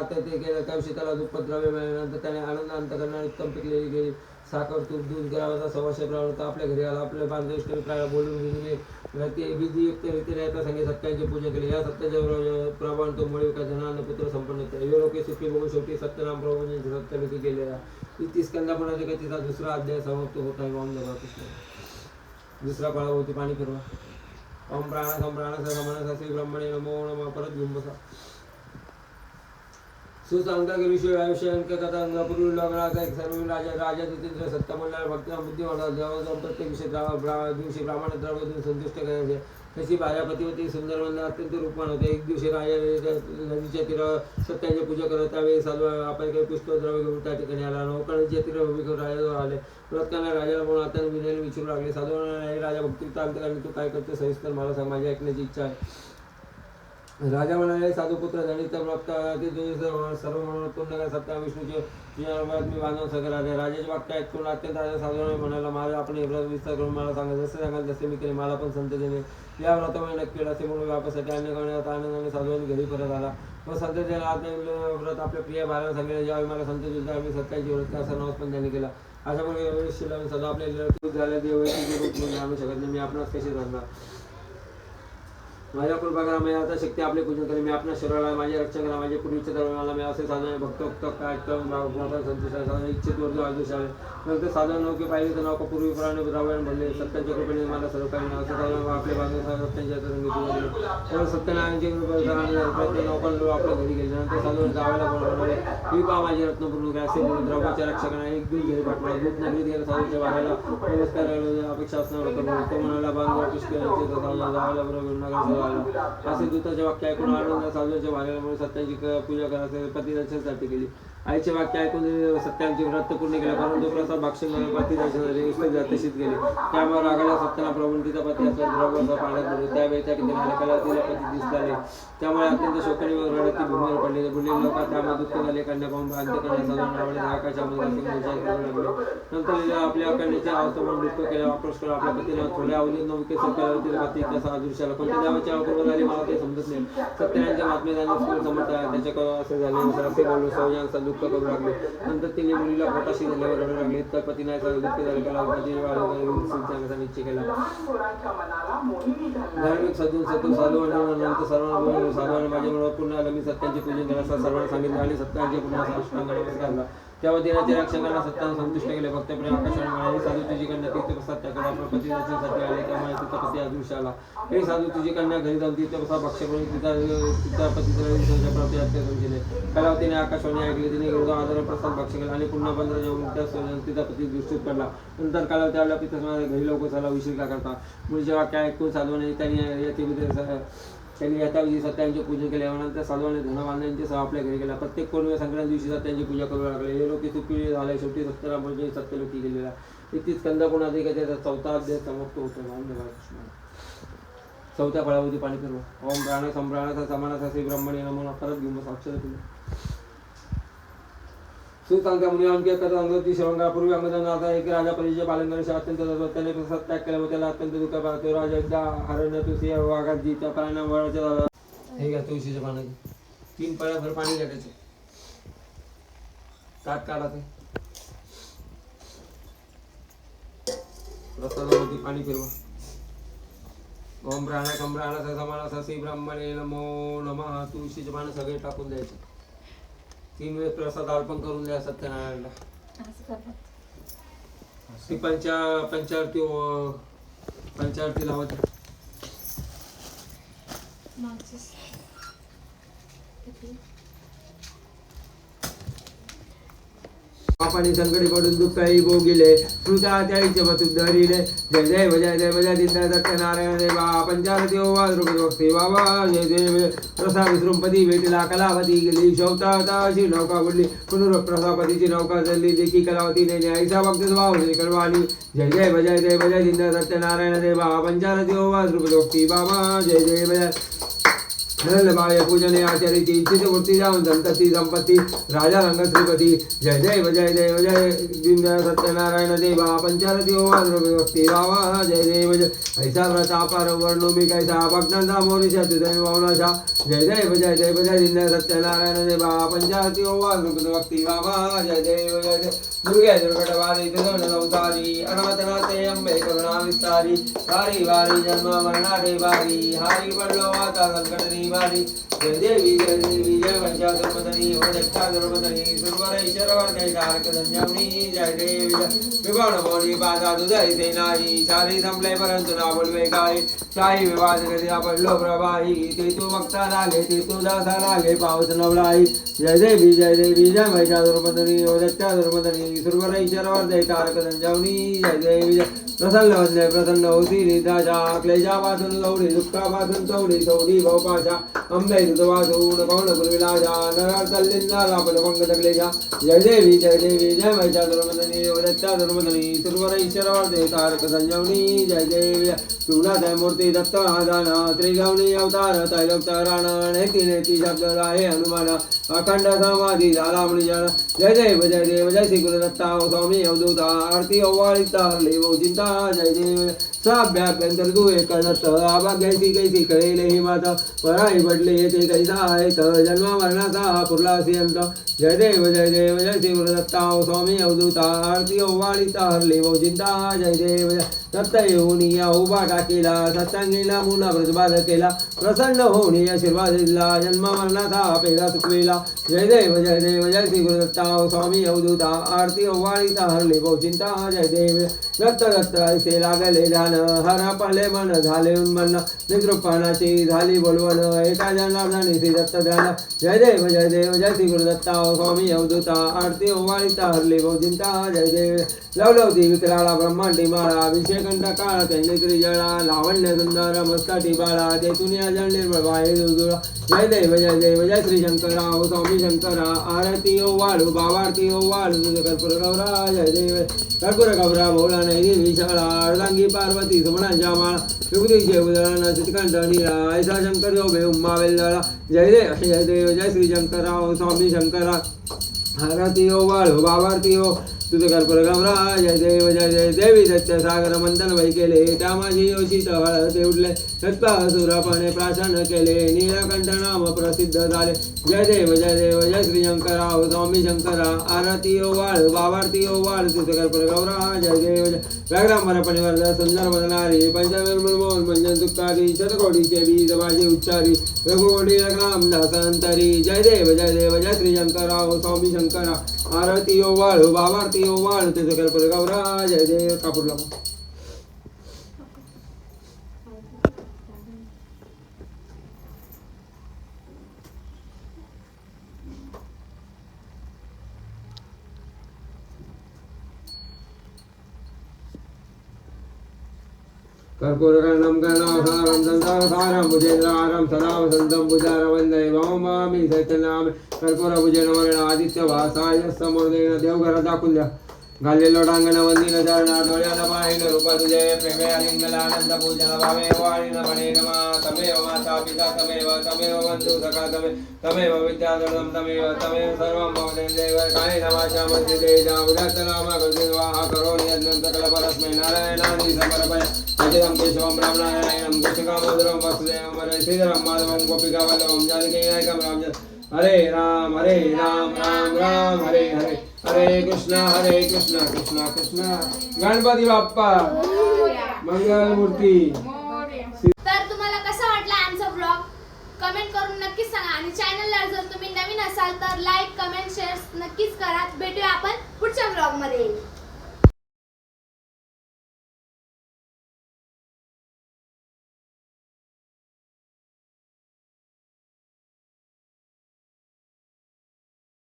आता ते केलं त्या दिवशी त्याला दुप्पट द्रव्य मिळाल्यानंतर त्याने आनंद अंतकरणाने उत्तम पिकलेली गेली साखर तूप दूध गरावाचा सवाशे प्रमाण आपल्या घरी आला आपल्या बांधव प्राय बोलून घेऊन ते विधियुक्त रीतीने येता संगे सत्यांचे पूजन केले या सत्याच्या प्रमाण तो मुळे का जनान पुत्र संपन्न होता हे लोके सुखी बघून शेवटी सत्यनाम प्रभूंचे सत्यलोकी गेले इतिस कंदापणाचे काही तिचा दुसरा अध्याय समाप्त होत आहे ओम नमः कृष्ण दुसरा फळाभोवती पाणी फिरवा ओम प्राण समन श्री ब्रह्मणे नमो नमः परत घेऊन बसा सुसंख्य आयुष्य अंक कथा अंगापूर्वी लग्नाचा एक सर्व राजा जितेंद्र सत्तामंडळ भक्त बुद्धिमत्ता जवळजवळ प्रत्येक दिवशी ब्राह्मण द्रव्य संतुष्ट करायचे तशी भार्यापतीवती सुंदर मंद अत्यंत रूपवान होते एक दिवशी राजा नदीच्या तीरावर सत्याची पूजा करत त्यावेळी साधू आपण काही पुष्प द्रव्य घेऊन त्या ठिकाणी आला नौकांच्या तीर उभी करून राजाजवळ आले व्रतकांना राजाला म्हणून आता विनयने विचारू लागले साधू राजा भक्ती अंतकाने तू काय करते सविस्तर मला सांग माझी ऐकण्याची इच्छा आहे राजा म्हणाले साधुपुत्र गणित सर्व म्हणून पूर्ण सत्ता विष्णूचे मी बांधून सगळं राजा राजाचे वाक्य ऐकून अत्यंत राजा साधूने म्हणाला माझा आपण व्रत विस्तार करून मला सांगा जसे सांगाल तसे मी केले मला पण संत देणे या व्रतामुळे नक्की असे म्हणून वापसाठी अन्य करण्यात आनंदाने साधूने घरी परत आला व संत त्याला आता व्रत आपल्या प्रिय बाळाला सांगितले ज्यावेळी मला संत जुद्धा मी सत्याची व्रत असा नवस पण त्यांनी केला अशामुळे सदा आपले झाले देवाची रूप म्हणून आणू शकत नाही मी आपणास कशी जाणणार माझ्या कृपा करा मी आता शक्ती आपले पूजन करेन मी आपल्या शरीराला माझे रक्षण करा माझे पूर्वीचे धर्माला मी असे साधन भक्त काय संतोष इच्छित वर्ग आदर्श आहे नंतर साधन नौके पाहिजे तर नौका पूर्वी पुराणे रावण बनले सत्याच्या कृपेने मला सर्व काही असं साधन आपले बांधव रक्तांच्या संगीत सत्यनारायणची कृपा नौकांना आपल्या घरी गेले नंतर साधन जावायला बोलवले ही पा माझे रत्नपूर्ण काय असे द्रव्याच्या रक्षकाने एक दूध घरी पाठवला दूध नगरीत गेला साधूच्या वाऱ्याला नमस्कार अपेक्षा असणार होतं तो म्हणाला बांधव पुष्कळ जावायला बरोबर असे दूताचे वाक्य ऐकून आनंद साधूच्या वाऱ्यामुळे सत्याची पूजा करायची पतिदर्शनासाठी केली आईचे वाक्य ऐकून सत्यांचे व्रत पूर्ण केले परंतु प्रसाद भाक्षण पतिदर्शनासाठी तशीच गेली त्यामुळे रागाला सत्याना प्रभून तिचा पती असं द्रव्याचा पाण्यात बुडले त्यावेळी त्या ठिकाणी तिला पती दिसताले त्यामुळे अत्यंत शोकाने रडत ती भूमीवर पडली बुडलेले लोक त्यामुळे दुःख झाले कन्या पाहून अंत्य करण्याचा आकाशामध्ये नंतर आपल्या कन्याच्या अवस्था म्हणून दुःख केलं आक्रोश करून आपल्या पतीला थोड्या अवधीत नवके तिला पती कसा अदृश्याला कोणत्या देवाच्या अपूर्व झाली मला ते समजत नाही सत्यानारायणच्या महात्म्याने समर्थ त्याच्या असे झाले असे बोललो सौजांचा दुःख करू लागले नंतर तिने मुलीला पोटाशी झाल्यावर रडू लागले तर पतीने दुःख झाले निश्चय केला धार्मिक साधू नंतर सर्वांना माझ्यामुळे पुन्हा आलं मी सत्यांचे पूजन केलं असं सर्वांना सांगितलं आणि सत्यांचे पुन्हा साष्टांग नमस्कार तेव्हा दिनाचे रक्षकांना सत्यानं संतुष्ट केले फक्त प्रेम आकाशवाणी म्हणाले साधू तुझी कन्या तीर्थप्रसाद त्याकडे आपल्या पती दर्शनासाठी आले त्यामुळे तिचा पती अदृश्य आला हे साधू तुझी कन्या घरी जाऊन तीर्थप्रसाद भक्ष करून तिचा पतीच्या प्राप्ती अत्यंत समजले कलावतीने आकाशवाणी ऐकली तिने आदर प्रसाद भक्ष केला आणि पुन्हा 15 जेवून तिचा पती दृष्टीत पडला नंतर काला त्यावेळेला पिता घरी लवकर झाला उशीर का करता मुलीचे वाक्य ऐकून साधूने त्यांनी यथाविधी सत्यांचे पूजन केले नंतर साधवाने धनवांद्यांचे आपल्या घरी गेला प्रत्येक पौर्णिमा संक्रांती दिवशी सत्यांची पूजा करू लागले हे लोक सुखी झाले शेवटी सत्यरामपूरचे सत्यलोकी गेलेला इतकीच कंदपुणाधिकाच्या चौथा अध्याय समाप्त होतो चौथ्या फळावरती पाणी फिरवा ओम प्राण संप्राणाचा समानाचा श्री ब्रह्मणे नमो परत घेऊन साक्षर केलं सुतांच्या मुली आणखी कथा अंगती श्रवणापूर्वी अंगदानाचा एक राजा परिचय पालन करण्याचे अत्यंत त्याने प्रसाद त्याग केला व त्याला अत्यंत दुःख पाहतो राजा एकदा हरण्य तुळशी वाघात जीच्या पाण्याने वळाच्या हे घ्या तुळशीच्या पाण्याचे 3 पळ्याभर पाणी घ्या त्याचे काट काढा ते प्रसादावरती पाणी फिरवा ओम प्राणाचा समानाचा श्री ब्रह्मणे नमो नमः तुळशीचे पानं सगळे टाकून द्यायचे 3 वेळेस प्रसाद अर्पण करून द्या सत्यनारायणला ती पंचारती लावायची पाणी संकटी पडून दुःखही भोगिले कृता त्याईचे बतून धरिले जय जय भजा दिंदा सत्यनारायण देवा पंचारती ओवा भक्ती बाबा जय जय प्रसाद विसृंपती भेटला कलावती गेली शौता अशी नौका बुडली पुनरुप्रसापतीची नौका चालली देखी कलावतीने न्यायचा भक्त भाव करवाली जय जय भजा दिंदा सत्यनारायण देवा पंचारती ओवा भक्ती बाबा जय जय भजा बाह्य पूजने आचरिती इच्छित मूर्ती जाऊन संतती संपत्ती राजा रंग श्रीपती जय देव जय देव जय दीन सत्यनारायण देवा पंचारती भक्ती बाबा जय देव जय ऐसा प्रतापर वर्णो मी कैसा भक्तांचा मोरिषा तुझे वावनाशा जय देव जय देव जय दीन सत्यनारायण देवा पंचारती भक्ती बाबा जय देव जय देव दुर्गे दुर्गटवारी त्रिदंडनवतारी अनाथनाथे अंबे करुणा विस्तारी वारी वारी जन्म मरणारे वारी हारी पडलो आता संकट निवारी जय देवी जय वंशाधर्मधनी हो दक्षाधर्मधनी सुरवरेश्वर वर्गै तारक संजीवनी जय देवी विवाण मोडी बाधा दुधई सेनाई सारी संपले परंतु ना बोलवे काय शाही विवाद करिया पडलो प्रभाई ते तू वक्ता लागे ते तू दासा लागे पावस नवलाई जय देवी जय वंशाधर्मधनी हो दक्षाधर्मधनी सुरवरेश्वर वर्गै तारक संजीवनी जय देवी प्रसन्न वंदे प्रसन्न होती निदाजा क्लेशापासून गौरी दुःखापासून चौडी चौडी भवपाशा अंबे दुधवासून कौण कुलविलाजा नरार तल्लिंदा लापल पंकज क्लेशा जय देवी जय महिषासुरमर्दिनी दत्तासुरमर्दिनी सुरवरेश्वर वर्धे तारक संजीवनी जय देवी शिवनाथ मूर्ती दत्त आदान त्रिगवनी अवतार तैलोक्तराण नेती नेती शब्द आहे हनुमान अखंड समाधी झाला मणिजन जय देव जय श्री गुरुदत्ता स्वामी अवधूता आरती ओवाळीता हरली चिंता जय देव साभ्याभ्यंतर तू एक दत्त आभाग्याची कैसी कळेल ही माता पराई पडले येते कैसा आहे जन्म मरणाचा पुरला अंत जय देव जय श्री गुरुदत्ता स्वामी अवधूता आरती ओवाळीता हरली चिंता जय देव दत्त येऊन या उभा टाकेला सत्संगीला मुना प्रतिबाद केला प्रसन्न होऊन आशीर्वाद दिला जन्म मरणाचा पेला चुकवेला जय देव जय श्री गुरुदत्ता स्वामी अवधूता आरती ओवाळीता हरली चिंता जय देव दत्त ऐसे लागले ध्यान हरा पडले मन झाले उन्मन निद्रुपानाची झाली बोलवण एका जनार्दनी श्री दत्त ध्यान जय देव जय श्री गुरुदत्ता स्वामी अवधूता आरती ओवाळीता हरली चिंता जय देव लवलवती विकराळा ब्रह्मांडी माळा अभिषेकंठ काळ त्यांनी त्रिजळा लावण्य सुंदर मस्काटी बाळा तेथून या जळ निर्मळ बाहेर उजुळा जय देव जय श्री शंकरा ओ स्वामी शंकरा आरती ओवाळू बाबारती ओवाळू तुझे कर्पूर गौरा जय देव कर्पूर गौरा भोळा नाही विशाळा अर्धांगी पार्वती सुमणांच्या माळा विभूतीचे उदळण चितकंठ नीळा ऐसा शंकर जो भे उम्मा वेल्लळा जय देव जय श्री शंकरा ओ स्वामी शंकरा आरती ओवाळू बाबारती ओ तुझे कर्पूर गौरा जय जय देवी दत्त सागर मंथन वै केले त्या माझी योषित हळते उडले दत्तासुरपणे प्राशन केले नीलकंठ नाम प्रसिद्ध झाले जय देव जय श्री शंकरा स्वामी शंकरा आरती ओवाळ बाबारती ओवाळ तुझे कर्पूर गौरा जय देव व्याघ्रांबरपणे वरद सुंदर वदनारी पंचनिर्मूल मंजन दुःखारी शतकोटीचे बीज माझी उच्चारी रघुकोटी राम दासंतरी जय देव जय श्री शंकरा स्वामी शंकरा आरती ओवाळ बाबारती ओवाळ तुझे कर्पूर गौरा जय देव कापूर लावा कर्पूरकर्णं कर्णासारं संसारसारं भुजेन्द्रारं सदा वसन्तं भुजारवन्दे वामामि सत्यनाम कर्पूरभुजेन वर्ण आदित्यवासाय समोदेन देवघर दाखवून द्या घालेलो डांगण वंदिन चरणा डोळ्याला पाहिन रूप तुझे प्रेमे आलिंगन आनंद पूजन भावे वाळीन म्हणे नमा तमेव माता पिता तमेव बंधु सखा तमेव विद्याधरं तमेव सर्वं भवते देव काय नमाशा मध्ये तेजा उदात्त नाम गजवाह करोनि यज्ञं सकल परस्मै नारायणानि समर्पय अजितं केशवं ब्रह्मणारायणं कुशिकामधुरं वसुदेवं वरे श्रीधरं माधवं गोपिकावल्लभं जानकीनायकं रामचन्द्रं हरे राम राम राम हरे हरे हरे कृष्णा कृष्णा कृष्णा गणपती बाप्पा मंगल मूर्ती. तर तुम्हाला कसा वाटला आमचा ब्लॉग कमेंट करून नक्कीच सांगा आणि चॅनलला जर तुम्ही नवीन असाल तर लाईक कमेंट शेअर नक्कीच करा. भेटूया आपण पुढच्या ब्लॉग मध्ये.